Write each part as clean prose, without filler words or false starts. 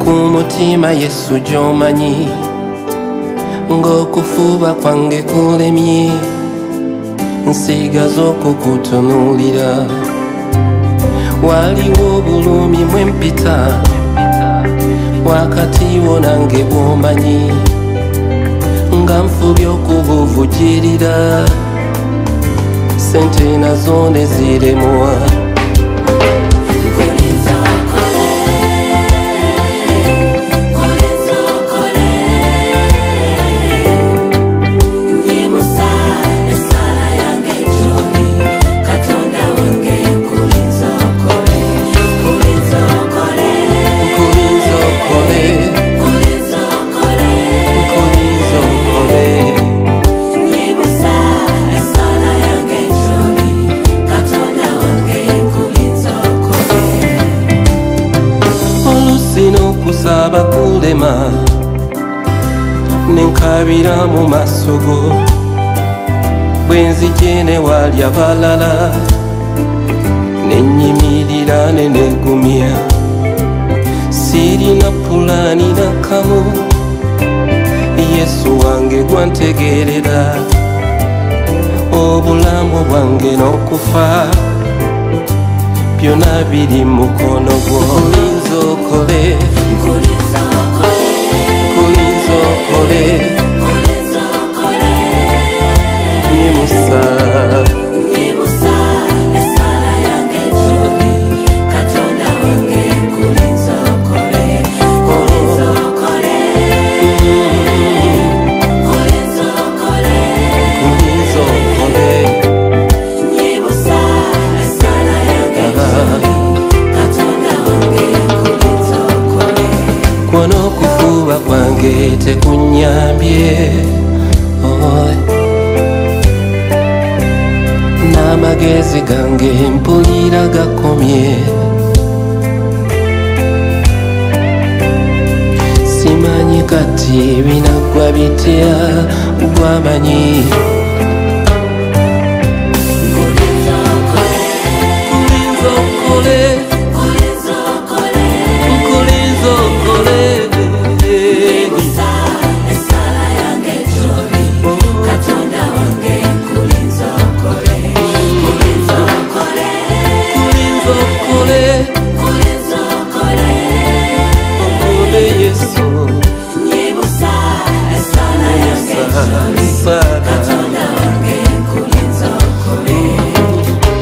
Kumutima Yesu jomanyi ngokufuba kwange kulemye nsigazo kukutunulira waliwo bulumi mwempita wakati wo nange bwomanyi nga nfubye okubuvujirira sente nazo ne ziremwa kusaba kulema nenkabira mu maaso go bwenzije ne wali abalala nenyimirira ne negumya sirina pulani nakamu Yesu wange gwantegerera obulamu bwange n'okufa byonna biri mu mukono gwo olinza okole nyimusa esala yange joli katonda wange nkulinza okole nyimusa esala yange joli katonda wange nkulinza okole kwano okufuba kwange tekunyambye n'amagezi gange mpulira gakomye simanyi kati binagwa bitya gwamanyi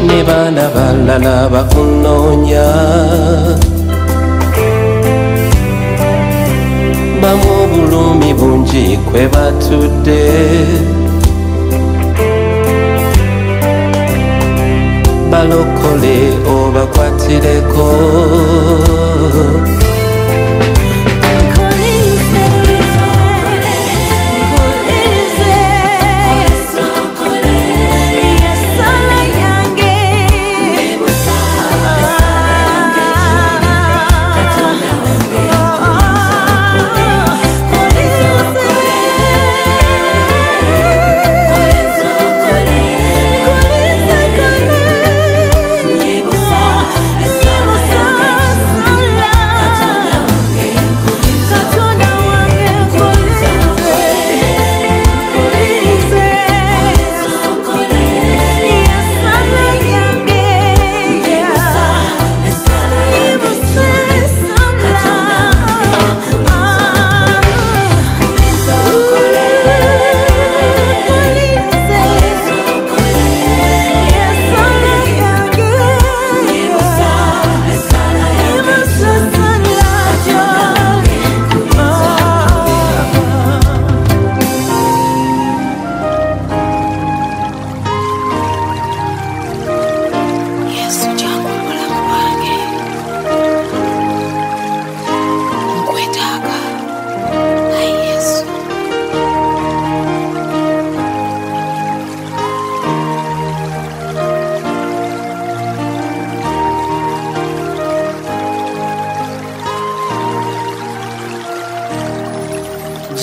ne baana balala bakunoonya bamu obulumi bungi kwe batudde balokole obakwatireko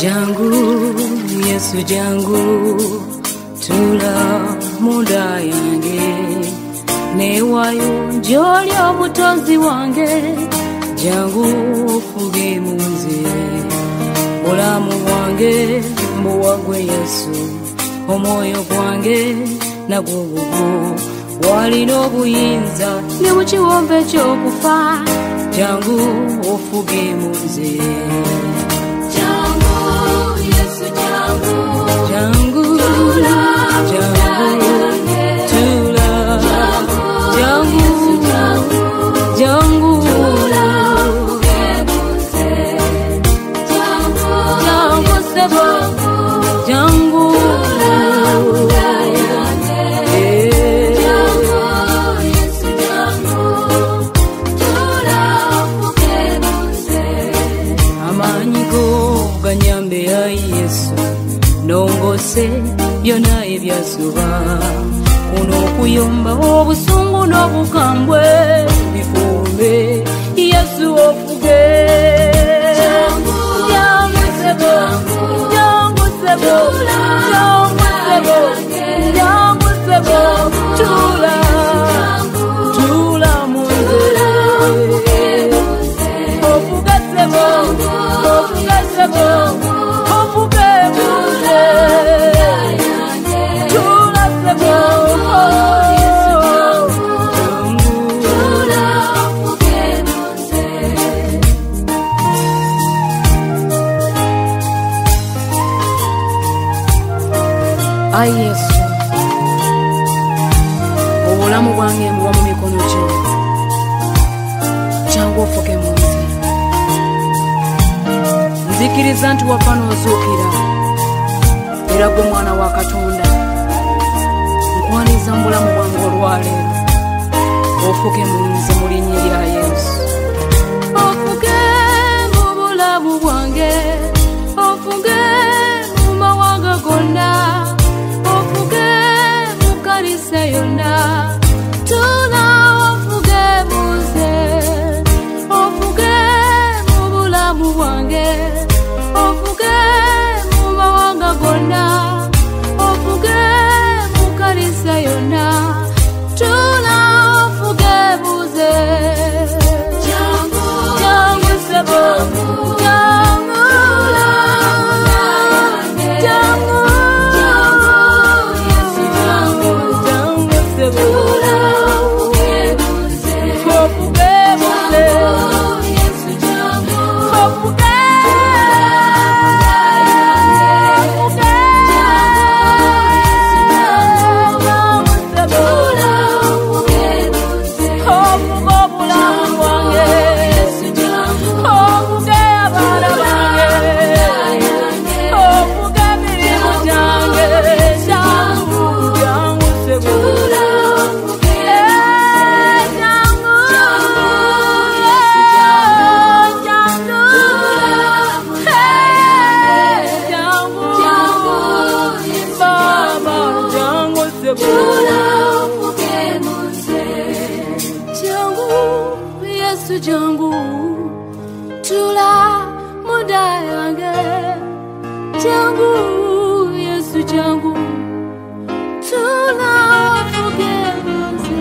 Jangu, Yesu jangu, tula munda yange, newayo njoli obutonzi wange, jangu ofuge munzire, bulamu bwange mbuwagwe Yesu, omwoyo gwange nagwo gugwo walina obuyinza ne mu kiwombe ky'okufa jangu ofuge mu nze jangu Yesu jangu jangu tula jangu tula jangu jangu tula ofuge mu nze jangu sebo jangu ganyambe ya Yesu nongose byona ebyasuba kuno kuyomba obusungu n'obukambwe bifumbe Yesu ofuge jangu sebo jangu sebo jangu sebo jangu sebo tula tula munze ofuge sebo ofuge sebo ofuge munze tula sebo Ai Yesu obulamu bwange mbuwa mu mikono gyo jangu ofuge munze nzikiriza nti wafa n'ozuukira era gwe mwana wa Katonda nkwaniza mu bulamu bwange olwaleero ofuge munze mu linnya lya Yesu ofuge mu bulamu bwange ofuge mu mawanga gonna ofuge mu kanisa yonna tula ofuge munze ofuge mu bulamu bwange ofuge mu mawanga gonna ofuge mu kanisa yonna tula ofuge munze jangu jangu sebo jangu jangu Yesu jangu jangu sebo ofuge munze ofuge munze Yesu jangu ofuge Yesu jangu tula muda yange jangu Yesu jangu tula ofuge munze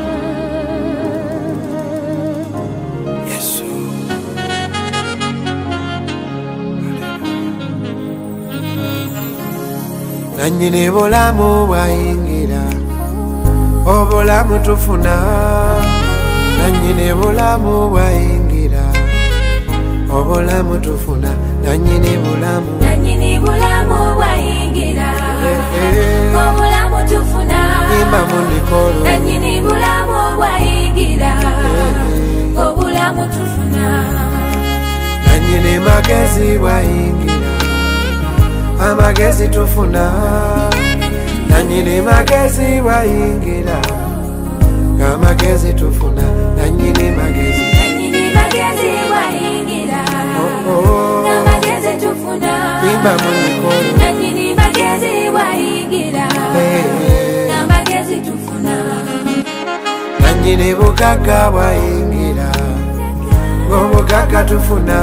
Yesu nanyini bulamu bwayingira obulamu tufuna nanyini bulamu bwayingira obulamu tufuna nanyini bulamu bwayingira obulamu tufuna imba munikolo nanyini bulamu bwayingira obulamu tufuna nanyini magezi bwayingira amagezi tufuna nanyini magezi bwayingira amagezi tufuna nanyini magezi bwayingira amagezi tufuna imba munikolo nanyini magezi bwayingira amagezi tufuna nanyini bugaga bwayingira obugaga tufuna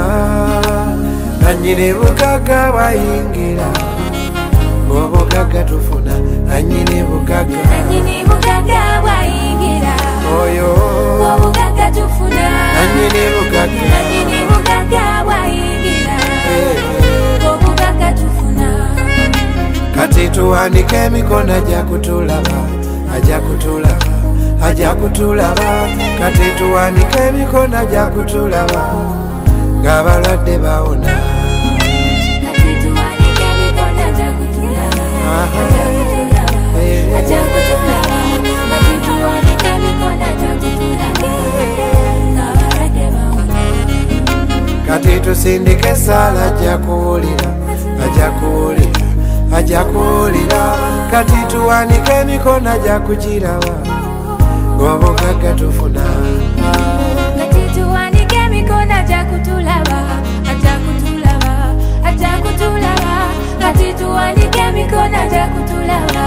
nanyini bugaga bwayingira obugaga tufuna nanyini bugaga bwayingira oyo obugaga tufuna nanyini bugaga bwayingira obugaga tufuna kati tuwanike emikono ajja kutulaba ajja kutulaba kati tuwanike emikono ajja kutulaba ng'abalwadde bawona kati tusindike esaala ajja kuwulira ajja kuwulira ajja kuwulira kati tuwanike emikono ajja kugiraba ng'obugagga tufuna kati tuwanike emikono ajja kutulaba ajja kutulaba ajja kutulaba kati tuwanike emikono ajja kutulaba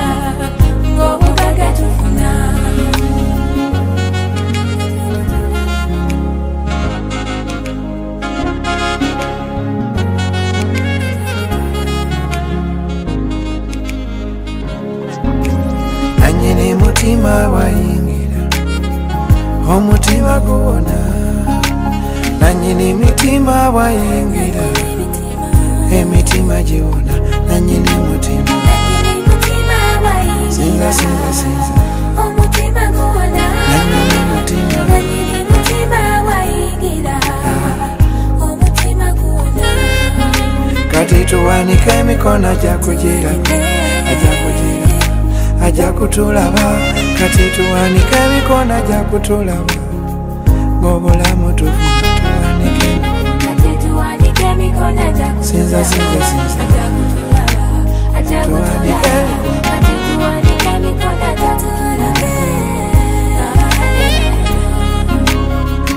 ng'obugagga tufuna nanyini mutima wayingira omutima guwona nanyini mitima wayingira emitima giwona nanyini mutima sinza sinza sinza omutima guwona nanyini mutima nanyini mutima wayingira omutima guwona kati tuwanike emikono ajja kugira ajja kugira ajja kutulaba kati tuwanike emikono ajja kutulaba ng'obulamu tufuna tuwanike kati tuwanike emikono ajja kutulaba sinza sinza sinza ajja kutulaba ajja kutulaba kati tuwanike emikono ajja kutulaba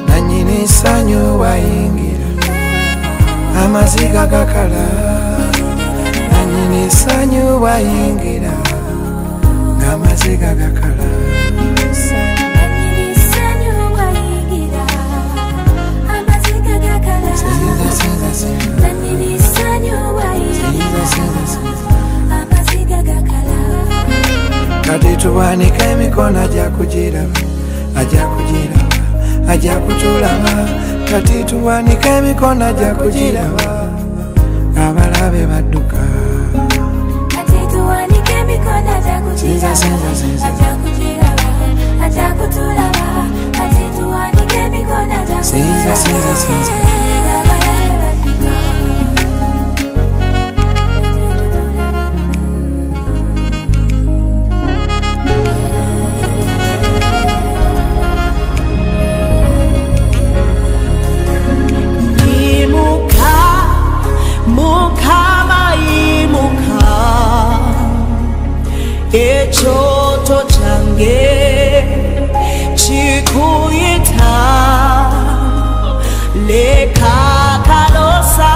nanyini ssanyu wayingira amaziga gakala nanyini ssanyu wayingira ng'amaziga gakala nanyini ssanyu wayingira amaziga gakala sinza sinza sinza nanyini ssanyu wayingira sinza sinza amaziga gakala kati tuwanike emikono ajja kugiraba ajja kugiraba ajja kutulaba kati tuwanike emikono ajja kugiraba abalabe badduka kati tuwanike emikono ajja sinza kugiraba sinza sinza ajja kugiraba ajja kutulaba kati tuwanike emikono ajja sinza sinza sinza ekyoto kyange kikuyita leka kalosa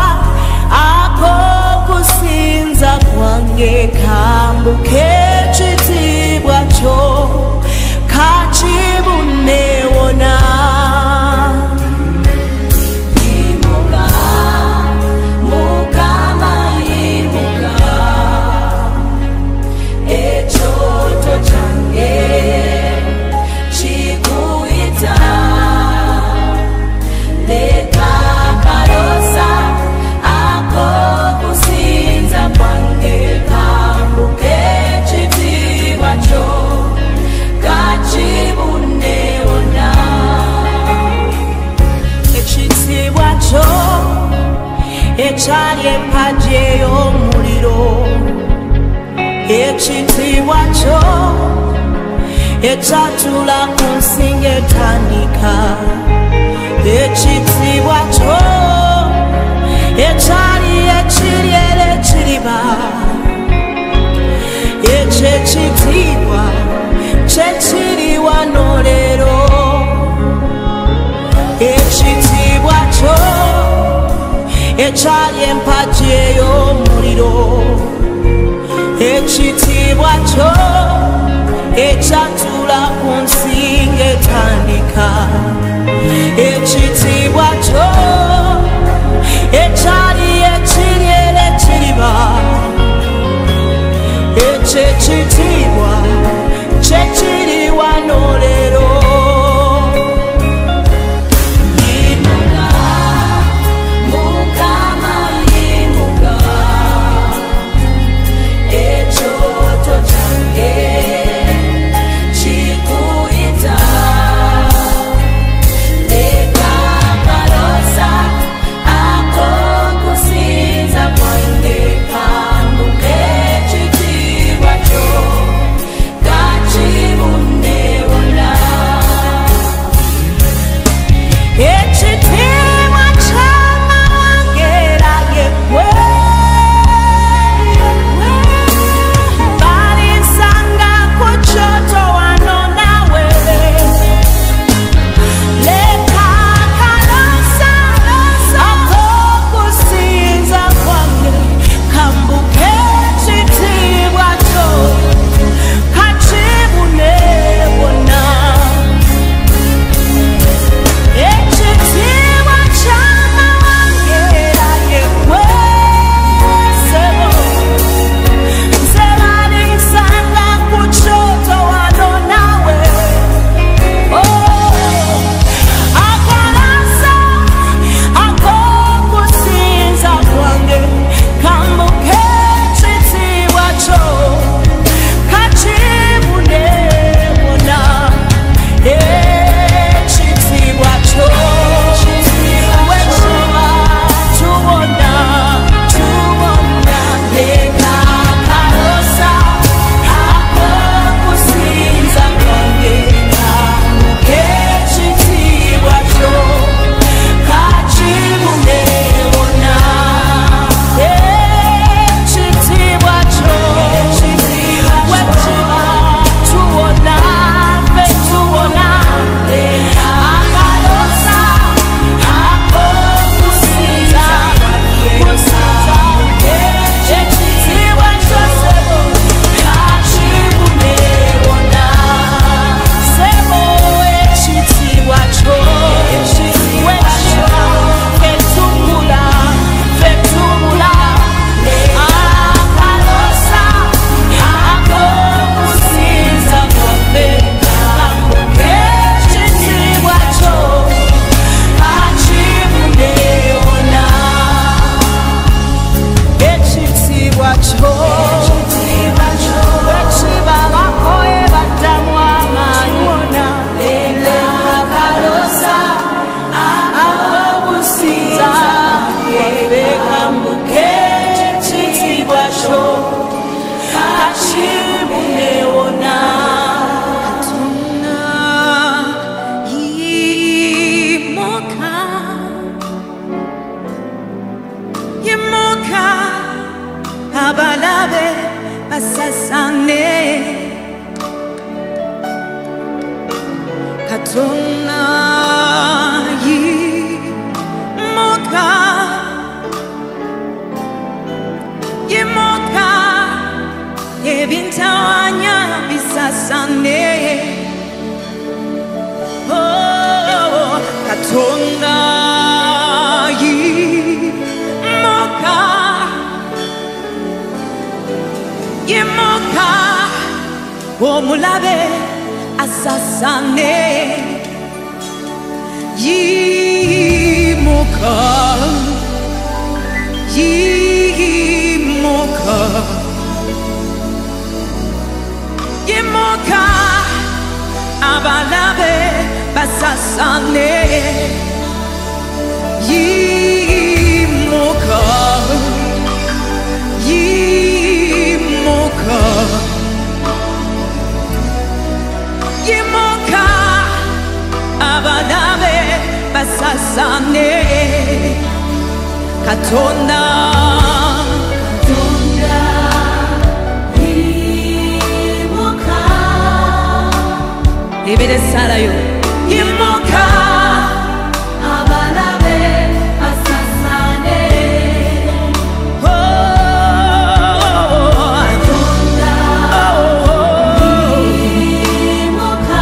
akokusinza kwange kambuke ekitiibwa kyo kakibunewona ekyali empagi ey'omuliro ekitiibwa kyo ekyatula ku nsinga etandika ekitiibwa kyo ekyali ekiryera ekiriba ekyo ekitiibwa kyekiri wano leero ekitiibwa kyo ekyali empagi ey'omuliro ekitiibwa kyo ekyatula ku nsinga etandika ekitiibwa kyo ekyali ekiryera ekiriba ekyo ekitiibwa kyekiri wano leero ekyoto kyange kikuyita basasane Katonda yimuka yimuka ebintawanya bisasane oh Katonda yimuka yimuka omulabe asasane yimuka yimuka yimuka abalabe basasane yimuka yimuka yimuka abalabe basasane Katonda yimuka ibere salayo yimuka abalabe basasane yimuka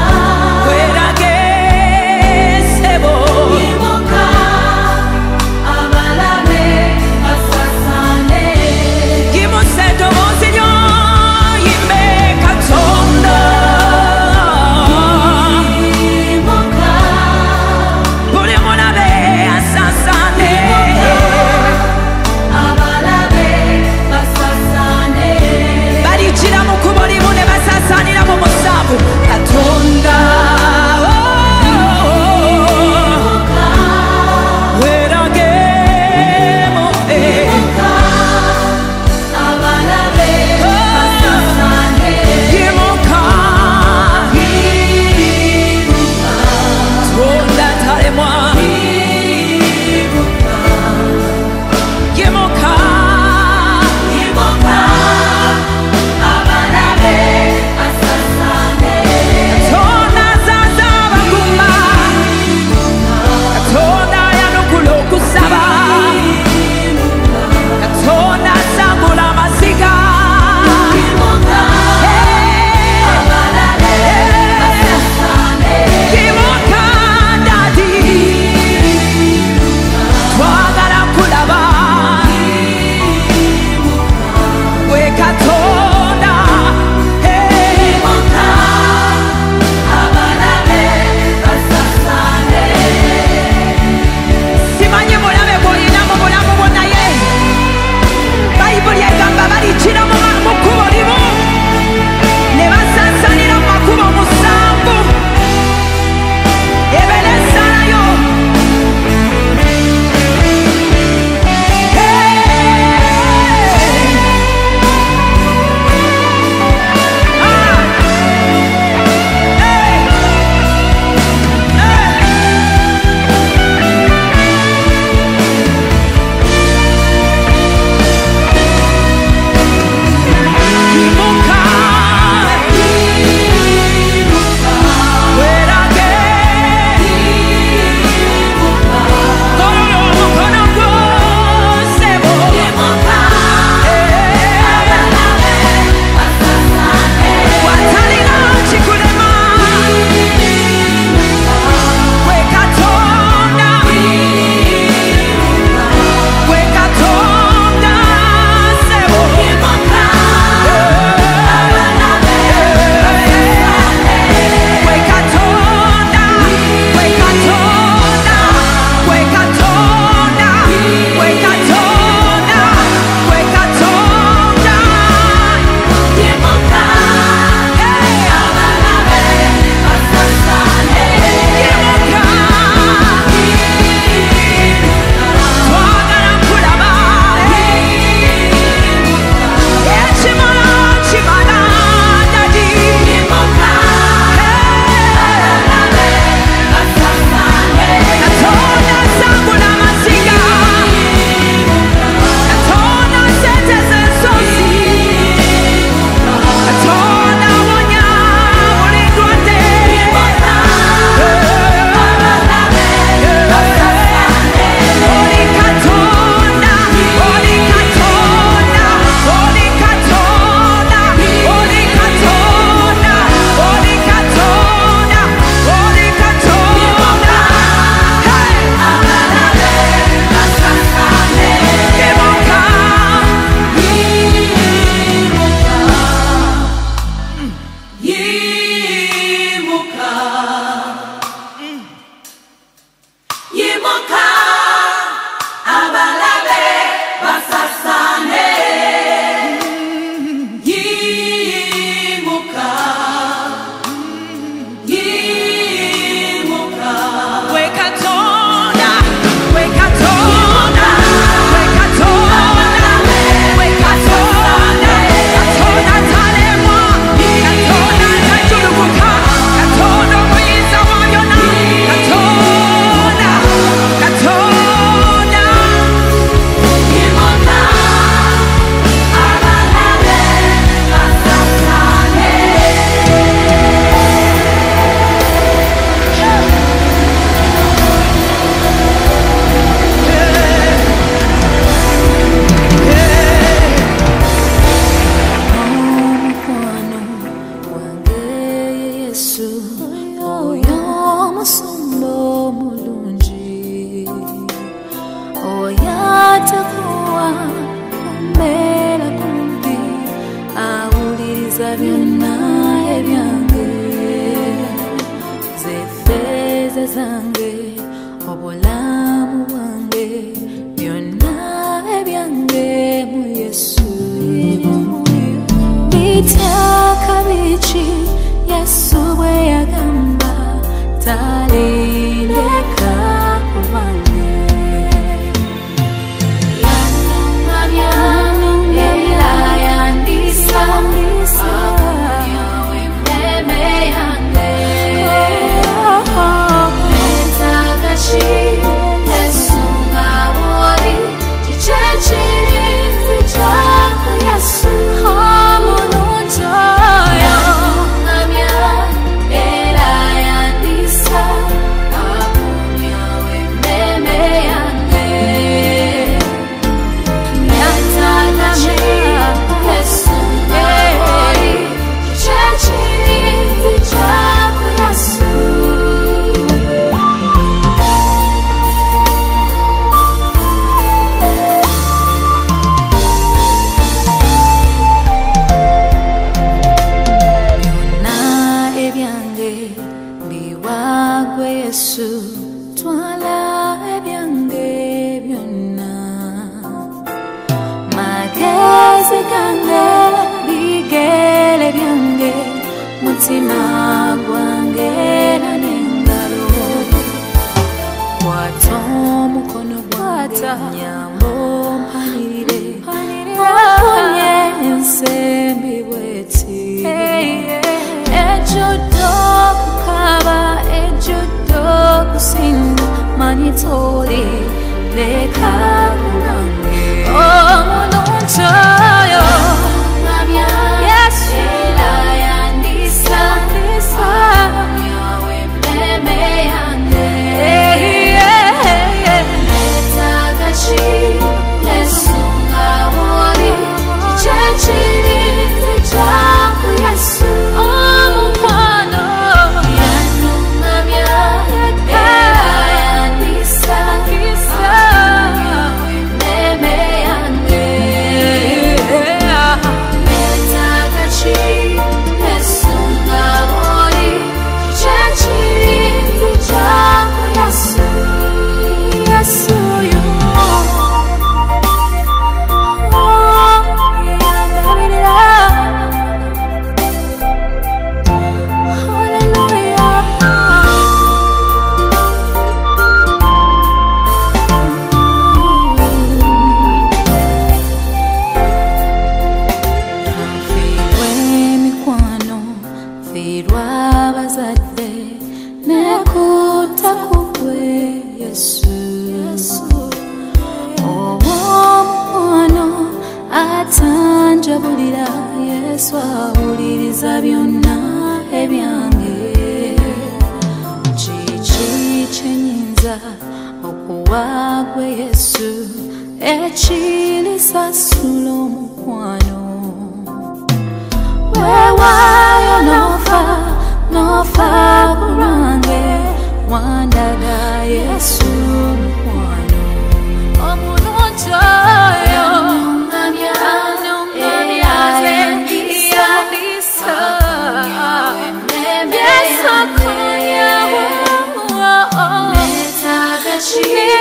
atakuwa kumbera kumpi awuliriza byonna ebyange zeffeeza zange obulamu bwange byonna ebyange mu Yesu bitaka biki Yesu bwe yagamba talindeka kubange mutima gwange nanengalo kwata omukono gwata nyambo mpanirire oponye ensembi bweti ejjudde okukaba ejjudde okusinda manitoli leka kulange omulungi oyo Yesu atanjabulira Yesu awuliriza byonna ebyange kiki kyenyinza okuwa gwe Yesu ekirisasula omukwano weewaayo n'ofa ku lwange wandaga Yesu omukwano omulungi oyo Yeah.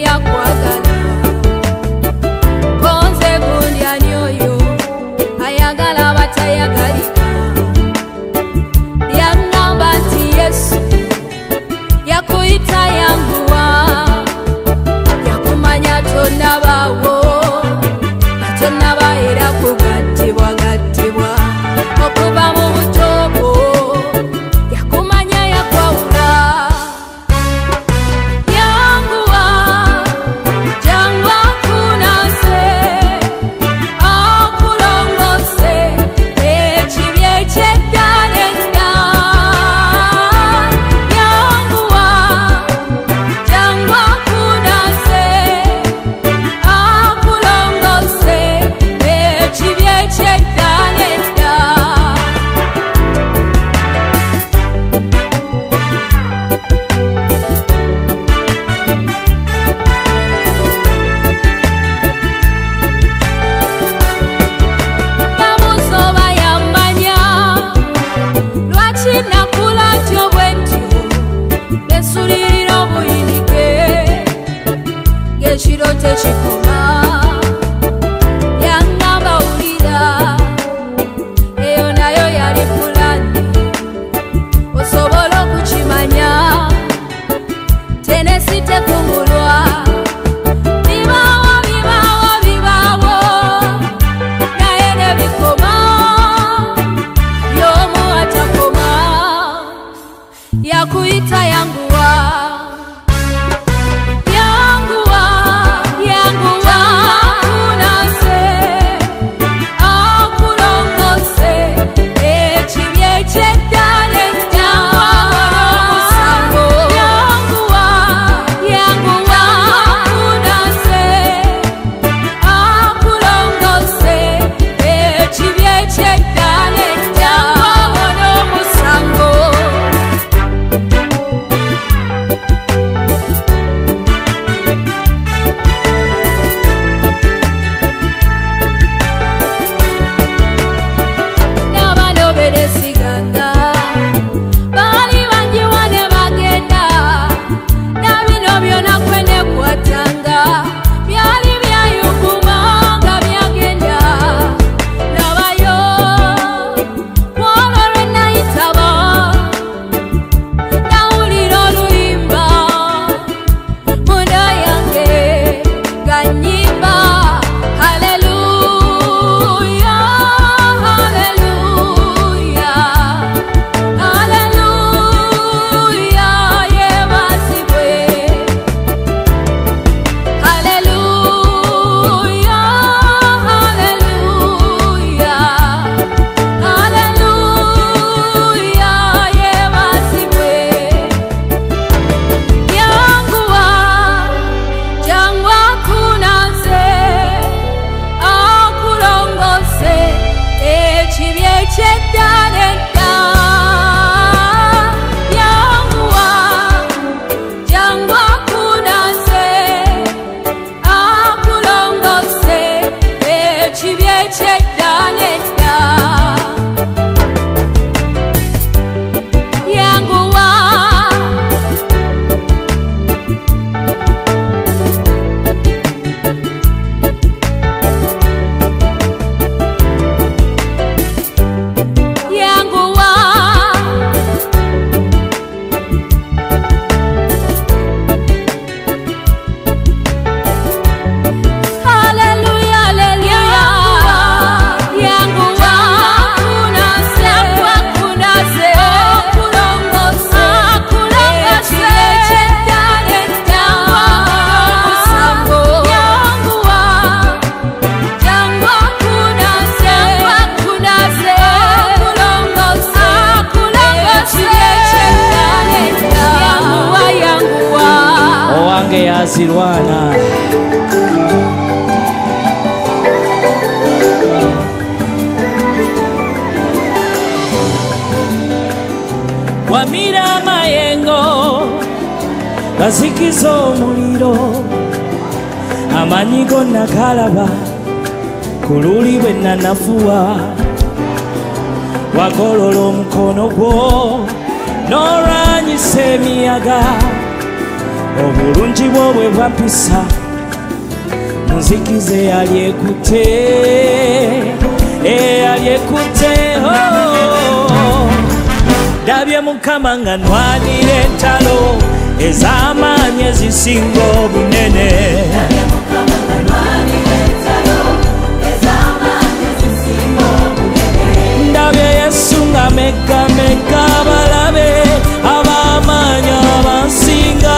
yakwagala konze gundi anyoyo ayagala batayagalika yangamba nti Yesu yakuyita yanguwa yakumanya tonnabawo tonnabaera kugattibwa gattibwa okuva mu butobo yakumanya yakwawula yanguwa jangwa kunase akulongose ekibi ekyedda nedda yanguwa jangwa kunase akulongose ekibi ekyedda nedda namusoba yamanya lwaki nakula ntyo bwentyo nesulirira obuyinike ng'ekiro tekikoma yangamba wulira eyo nayo yali pulani osobola okukimanya tenesi tekungulwa bibaawo bibaawo bibaawo naye ne bikoma y'omu atakoma yakuyita yanguwa yanguwa yanguwa kunase akulongose ekibi ekyedda nedda omusango yanguwa yanguwa kunase akulongose ekibi ekyedda nedda omusango n'abanoberesiganga baali banjiwa ne bagenda na bino byonna kwe nekwatanga byali byayuguma nga byagenda nabayo kwolwo lwe nayitaba nawulira oluyimba munda yange nga nnyimba haleluya haleluya haleluya yebazibwe haleluya haleluya haleluya yebazibwe yanguwa jangwa kunase akulongose ekibi ekyedda nedda yanguwa jangwa kunase akulongose ekibi ekyedda nedda yanguwa yanguwa haleluya haleluya yanguwa kunase kunase akulongose akulongose ekyedda nedda omusango yanguwa jangwa kunase kunase akulongose akulongose ekyedda nedda yanguwa yanguwa owange yazirwana wamira amayengo gazikiza omuliro amanyi gonna galaba ku luli bwe nanafuwa wagolola omukono gwo n'olwanyisa emiyaga obulungi bwo bwe bwampisa munzikize yalyekutte yalyekutte ndabye Mukama nga nnwanira entalo ez'amaanyi ezisinga obunene ndabye Yesu nga meggamegga abalabe ab'amaanyi abansinga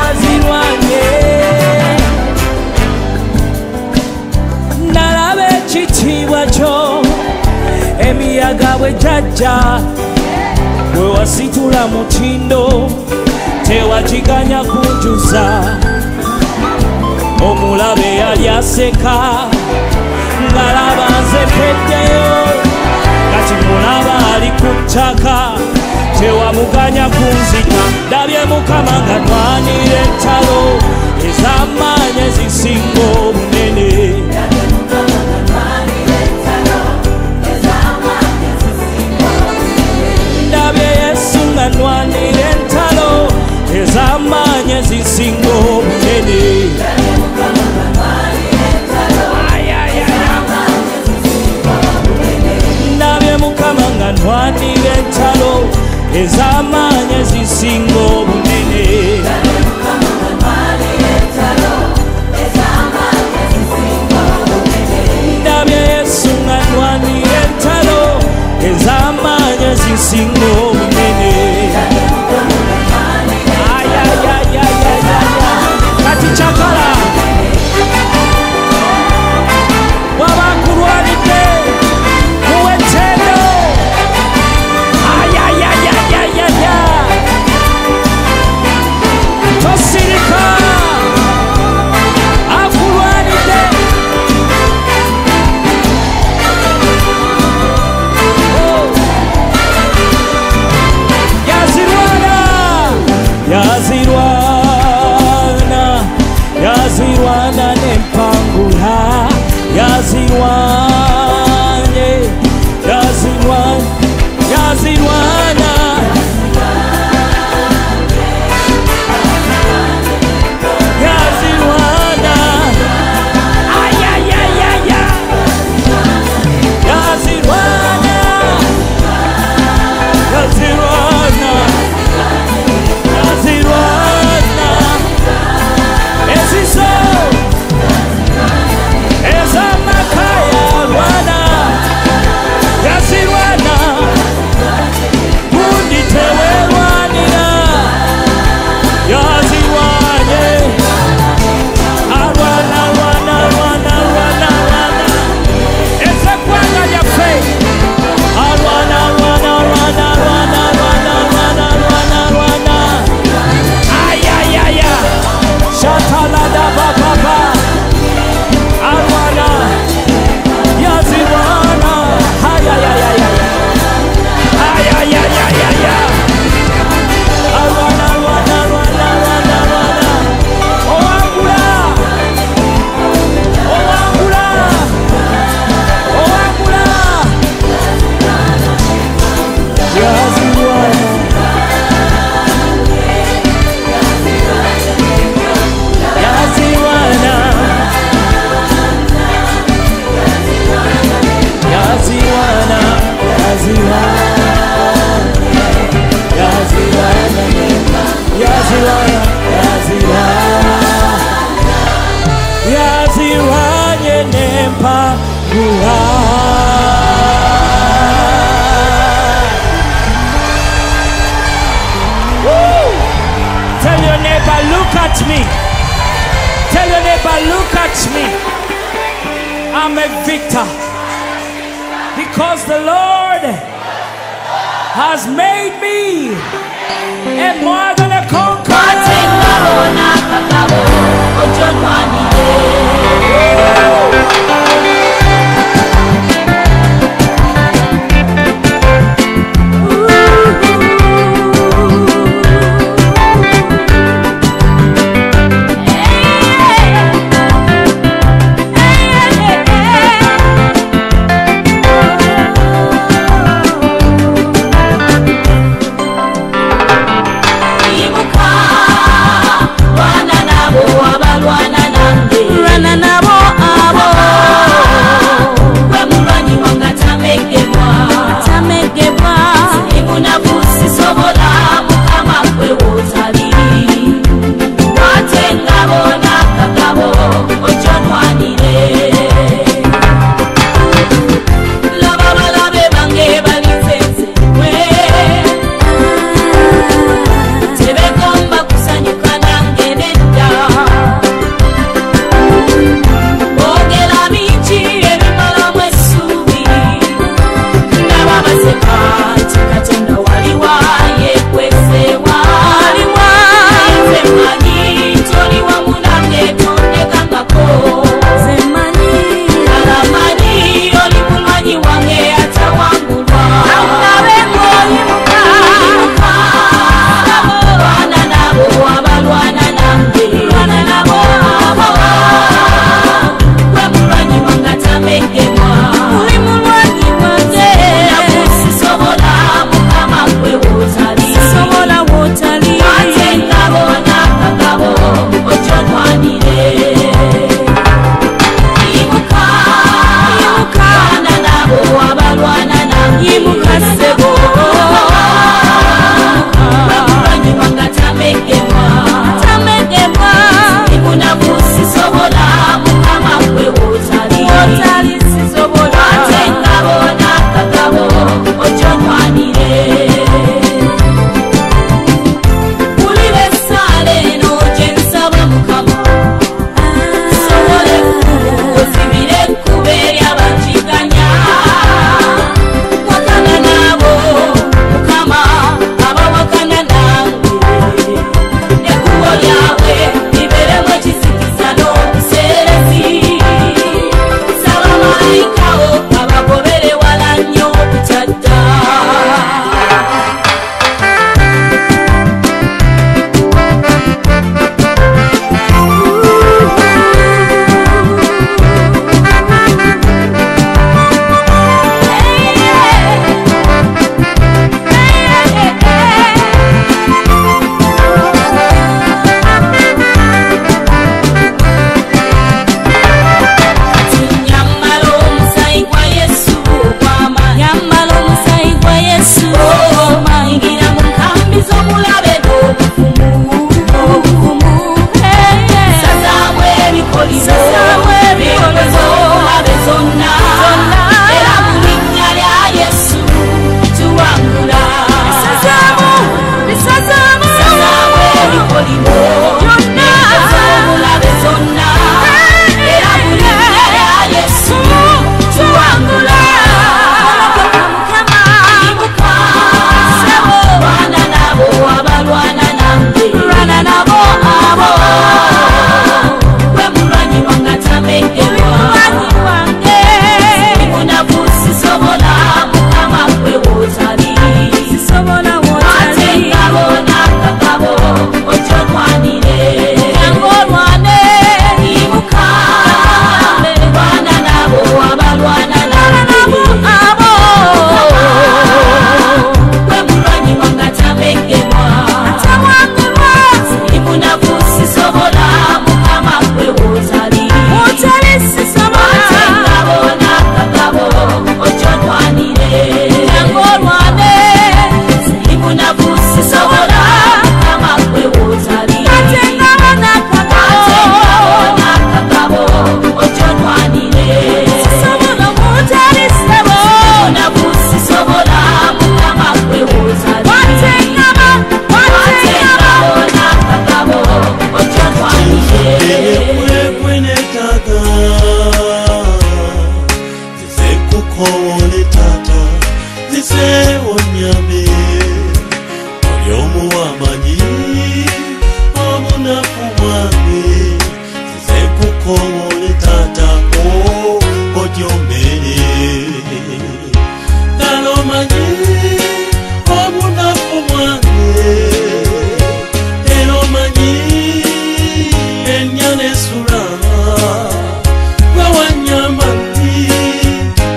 azirwanye nalaba ekitiibwa kyo emiyaga bwe jajja bwe wasitula mutindo tewakiganya kunjuza omulabe yali aseka ngalaba nze peddeyo kati mulaba ali ku ttaka tewamuganya kunzita ndabye Mukama nga nnwanira entalo ez'amaanyi ezisinga obunene ndabye Yesu nga nnwanira entalo ez'amaanyi ezisinga obunene ndabye Mukama nga nnwanira entalo ez'amaanyi ezisinga obunene ndabye Yesu nga nnwanira entalo ez'amaanyi ezisinga obunene kati kyakala wabakulwanidde muwetendo tosirika akulwanidde yazirwana yazirwana n'empangula yazirwanye yazirwana yazirwana esiso ezamakaya rwana yazirwana bundi tewerwanira yazirwanye arwana ezekwanga lyaffe arwana ayayaya shatalada bababa arwana yazirwana ayayaya arwana owangula yazirwana yazirwanye n'empangula tell your neighbor look at me, tell your neighbor look at me, I'm a victor because the Lord has made me a more than a conqueror.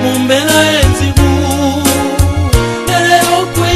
Mumbela enzibu, leo kwe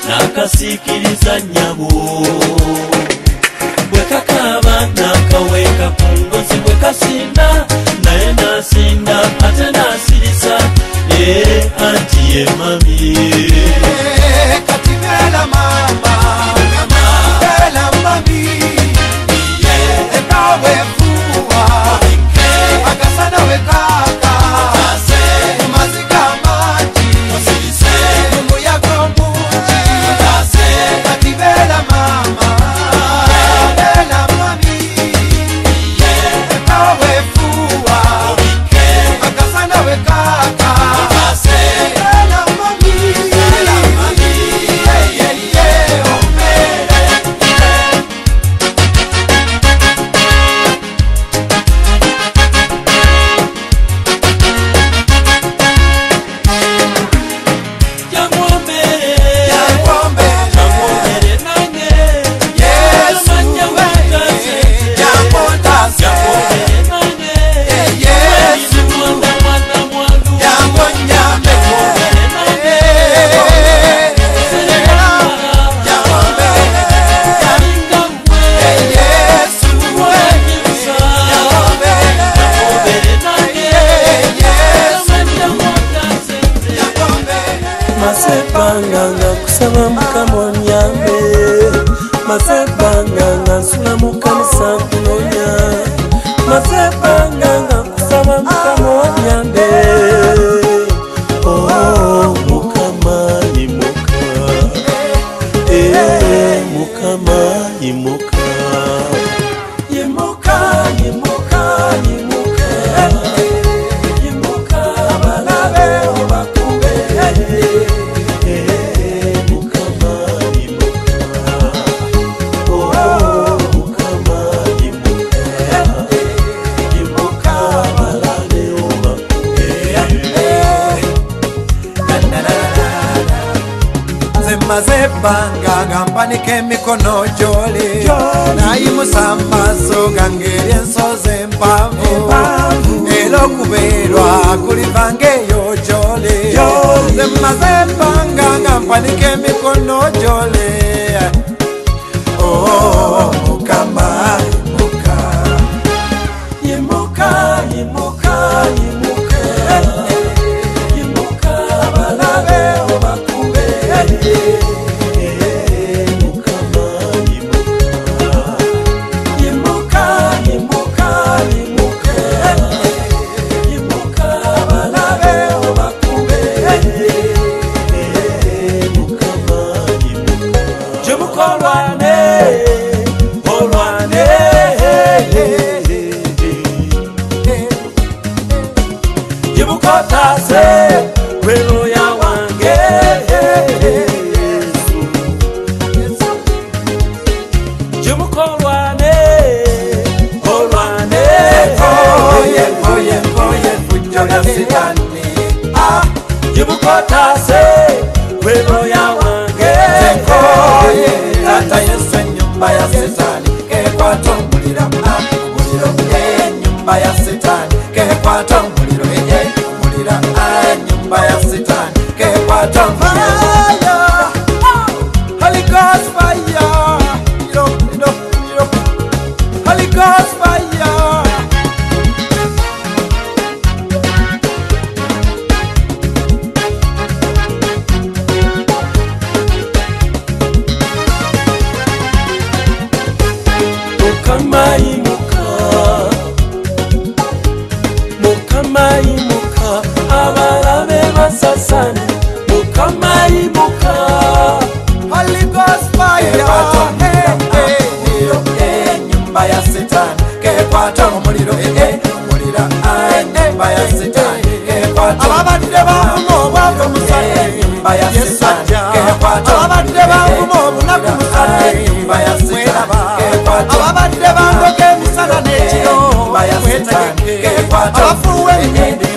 Nakasikiliza nyabo Bweka kaba nakaweka kungozi bweka sinda nae nasinda ate nasirisa antiye mami Katimela mama Katimela mami Ekawe fuwa Akasana wekaka Umazika maji Mungu yako muji Katimela mama Katimela mami Ekawe fuwa Akasana wekaka Katimela mami Masebanga kusaba mukama nyambe Masebanga nsula mukanisa kunonya Masebanga kusaba mukama nyambe Oh mukama yimuka mukama yimuka Yimuka yimuka yimuka Yimuka balabe obakube Mazebanga gampanike mikono joli Nayimusamaso gangeri ensoze mpavu Elo kubelwa kulivangeyo joli Mazebanga gampanike mikono joli Oh mukama yimuka Yimuka yimuka yimuka Yimuka balabe obakube Jemuka abafuwe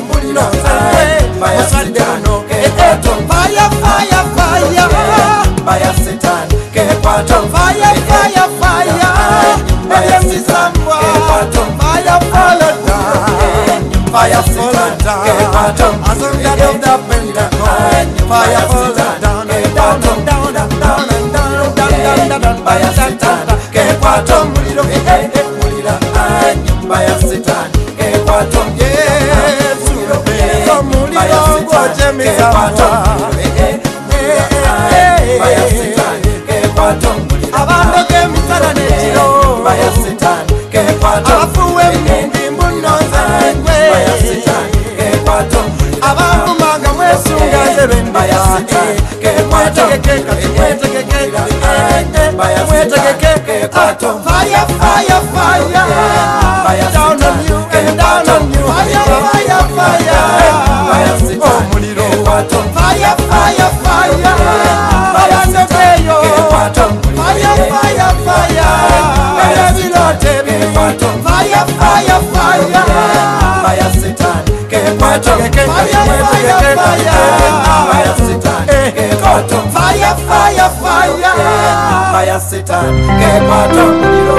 mbulira musajja uno kekwato fire fire fire fire Satan kekwato fire fire fire eyemisambwa fire follow down fire follow down kekwato asonga of the Pentagon fire follow down down down down down fire Satan kekwato muliro mulira fire Satan kekwato Yesu muliro ngoje misambwa fire Satan kekwato abantu kemisala netiro fire Satan kekwato abafuwe mbunonza fire Satan kekwato abamumanga mwesunga zebembaya kekwato kekwato fire fire fire down on you and down on you fire fire fire fire Satan kekwato fire fire fire fire nebeyo fire fire fire fire bilote kekwato fire fire fire fire Satan kekwato fire fire fire fire Satan kekwato fire fire fire fire Satan kekwato muliro